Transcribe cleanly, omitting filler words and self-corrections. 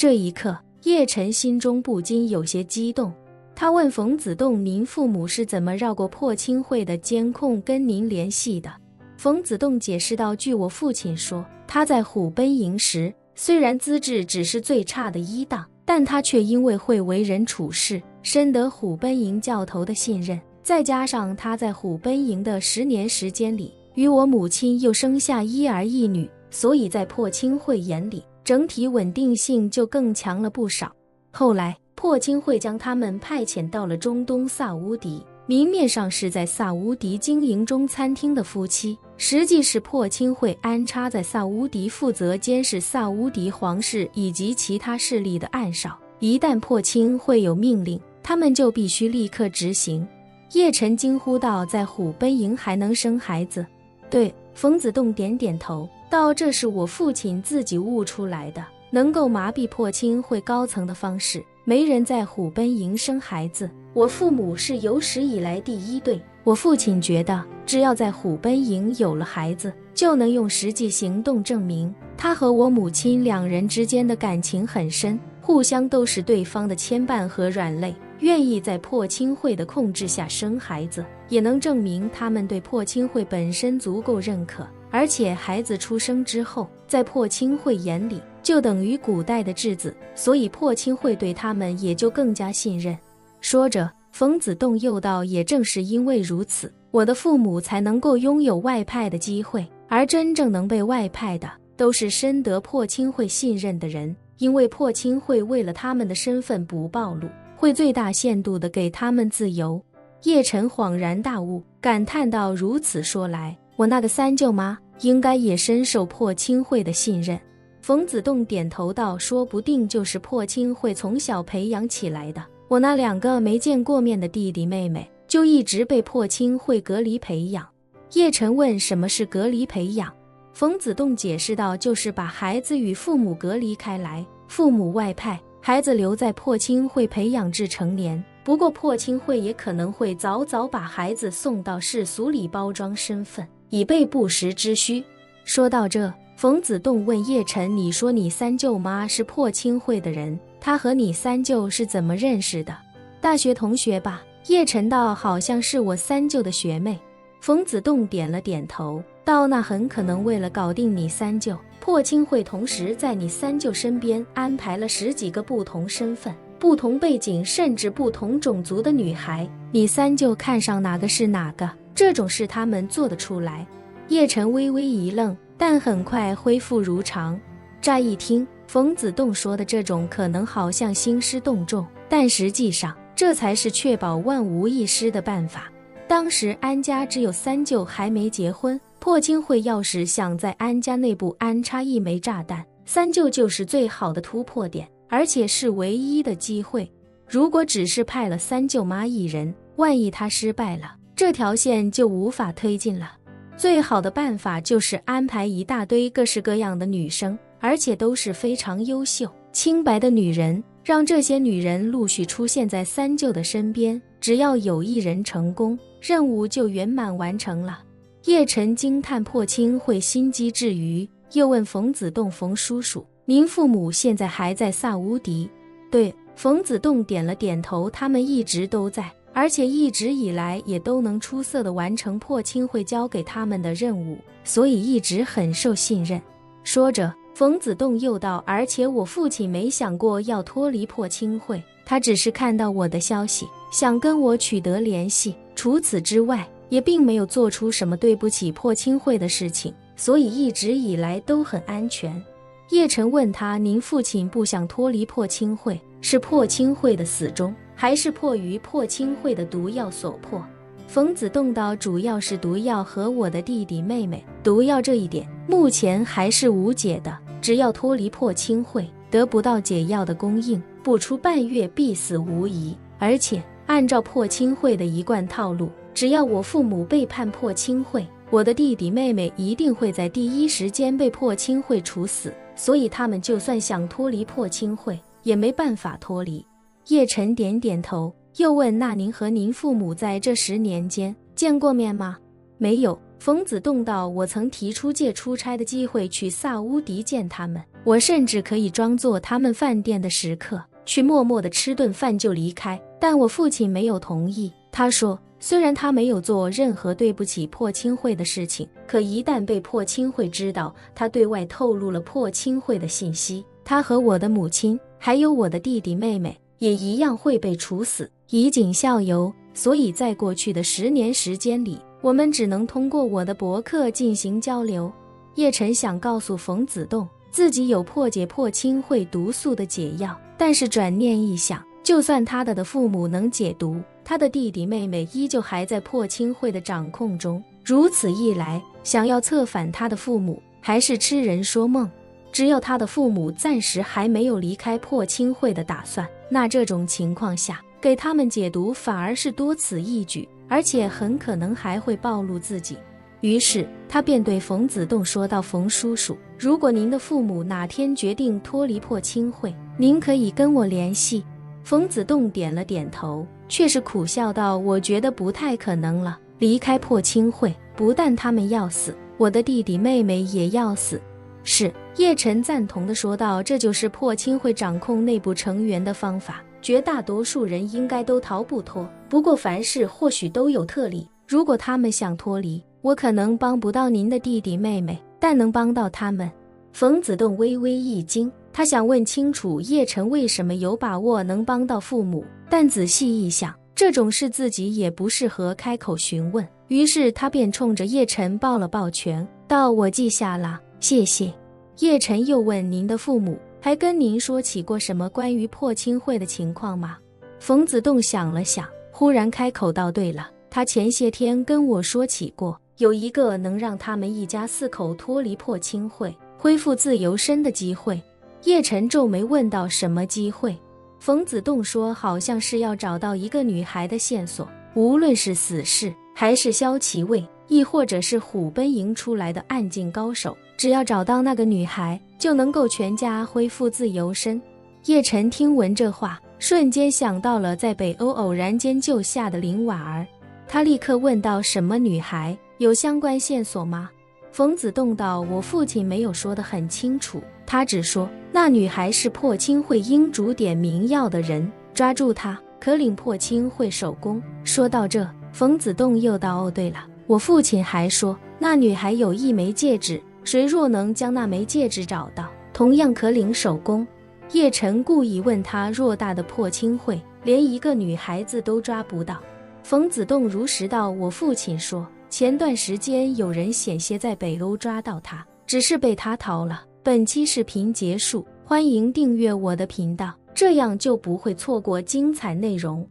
这一刻，叶晨心中不禁有些激动。他问冯子栋：“您父母是怎么绕过破青会的监控跟您联系的？”冯子栋解释道：“据我父亲说，他在虎贲营时，虽然资质只是最差的一档，但他却因为会为人处事，深得虎贲营教头的信任。再加上他在虎贲营的10年时间里，与我母亲又生下1儿1女，所以在破青会眼里，整体稳定性就更强了不少。后来破青会将他们派遣到了中东萨乌迪，明面上是在萨乌迪经营中餐厅的夫妻，实际是破青会安插在萨乌迪负责监视萨乌迪皇室以及其他势力的暗哨。一旦破青会有命令，他们就必须立刻执行。”叶晨惊呼道：“在虎贲营还能生孩子？”“对。”冯子栋点点头道：“这是我父亲自己悟出来的，能够麻痹破青会高层的方式。没人在虎贲营生孩子，我父母是有史以来第一对。我父亲觉得，只要在虎贲营有了孩子，就能用实际行动证明他和我母亲2人之间的感情很深，互相都是对方的牵绊和软肋，愿意在破青会的控制下生孩子，也能证明他们对破青会本身足够认可。而且孩子出生之后，在破青会眼里就等于古代的质子，所以破青会对他们也就更加信任。”说着，冯子栋又道：“也正是因为如此，我的父母才能够拥有外派的机会，而真正能被外派的，都是深得破青会信任的人，因为破青会为了他们的身份不暴露，会最大限度地给他们自由。”叶晨恍然大悟，感叹道：“如此说来，我那个三舅妈应该也深受破青会的信任。”冯子栋点头道：“说不定就是破青会从小培养起来的。我那2个没见过面的弟弟妹妹，就一直被破青会隔离培养。”叶晨问：“什么是隔离培养？”冯子栋解释道：“就是把孩子与父母隔离开来，父母外派，孩子留在破青会培养至成年。不过破青会也可能会早早把孩子送到世俗里包装身份，以备不时之需。”说到这，冯子栋问叶晨：“你说你三舅妈是破青会的人，她和你三舅是怎么认识的？”“大学同学吧。”叶晨道：“好像是我三舅的学妹。”冯子栋点了点头道：“那很可能为了搞定你三舅，破青会同时在你三舅身边安排了10几个不同身份、不同背景甚至不同种族的女孩，你三舅看上哪个是哪个，这种事他们做得出来。”叶晨微微一愣，但很快恢复如常。乍一听，冯子栋说的这种可能好像兴师动众，但实际上这才是确保万无一失的办法。当时安家只有三舅还没结婚，破青会要是想在安家内部安插一枚炸弹，三舅就是最好的突破点，而且是唯一的机会。如果只是派了三舅妈一人，万一他失败了，这条线就无法推进了。最好的办法就是安排一大堆各式各样的女生，而且都是非常优秀、清白的女人，让这些女人陆续出现在三舅的身边，只要有一人成功，任务就圆满完成了。叶晨惊叹破青会心机之余，又问冯子栋：“冯叔叔，您父母现在还在萨乌迪？”“对。”冯子栋点了点头，他们一直都在，而且一直以来也都能出色地完成破青会交给他们的任务，所以一直很受信任。说着，冯子栋又道：“而且我父亲没想过要脱离破青会，他只是看到我的消息，想跟我取得联系，除此之外也并没有做出什么对不起破青会的事情，所以一直以来都很安全。”叶晨问他：“您父亲不想脱离破青会，是破青会的死忠，还是迫于破青会的毒药所迫？”冯子栋道：“主要是毒药和我的弟弟妹妹，毒药这一点目前还是无解的，只要脱离破青会，得不到解药的供应，不出半月必死无疑。而且按照破青会的一贯套路，只要我父母背叛破青会，我的弟弟妹妹一定会在第一时间被破青会处死，所以他们就算想脱离破青会，也没办法脱离。”叶晨点点头，又问：“那您和您父母在这10年间见过面吗？”“没有。”冯子栋道：“我曾提出借出差的机会去萨乌迪见他们，我甚至可以装作他们饭店的食客，去默默地吃顿饭就离开。但我父亲没有同意，他说虽然他没有做任何对不起破青会的事情，可一旦被破青会知道他对外透露了破青会的信息，他和我的母亲还有我的弟弟妹妹也一样会被处死，以儆效尤。所以在过去的10年时间里，我们只能通过我的博客进行交流。叶晨想告诉冯子栋自己有破解破青会毒素的解药，但是转念一想，就算他的父母能解毒，他的弟弟妹妹依旧还在破青会的掌控中，如此一来，想要策反他的父母还是痴人说梦。只有他的父母暂时还没有离开破青会的打算，那这种情况下给他们解毒反而是多此一举，而且很可能还会暴露自己。于是他便对冯子栋说道，冯叔叔，如果您的父母哪天决定脱离破青会，您可以跟我联系。冯子栋点了点头，却是苦笑道，我觉得不太可能了，离开破青会，不但他们要死，我的弟弟妹妹也要死。是，叶晨赞同地说道，这就是破青会掌控内部成员的方法，绝大多数人应该都逃不脱，不过凡事或许都有特例，如果他们想脱离，我可能帮不到您的弟弟妹妹，但能帮到他们。冯子栋微微一惊，他想问清楚叶晨为什么有把握能帮到父母，但仔细一想，这种事自己也不适合开口询问，于是他便冲着叶晨抱了抱拳，道，我记下了，谢谢。叶晨又问，您的父母还跟您说起过什么关于破青会的情况吗？冯子栋想了想，忽然开口道，对了，他前些天跟我说起过，有一个能让他们一家4口脱离破青会，恢复自由身的机会。叶晨皱眉问道，什么机会？冯子栋说，好像是要找到一个女孩的线索，无论是死士还是萧其卫，亦或者是虎贲营出来的暗境高手，只要找到那个女孩，就能够全家恢复自由身。叶晨听闻这话，瞬间想到了在北欧偶然间救下的林婉儿，他立刻问道，什么女孩？有相关线索吗？冯子栋道，我父亲没有说得很清楚，他只说那女孩是破青会英主点名要的人，抓住她可领破青会首功。说到这，冯子栋又道，哦对了，我父亲还说那女孩有一枚戒指，谁若能将那枚戒指找到，同样可领首功。叶晨故意问他，偌大的破青会连一个女孩子都抓不到。冯子栋如实道，我父亲说前段时间有人险些在北欧抓到他，只是被他逃了。本期视频结束，欢迎订阅我的频道，这样就不会错过精彩内容。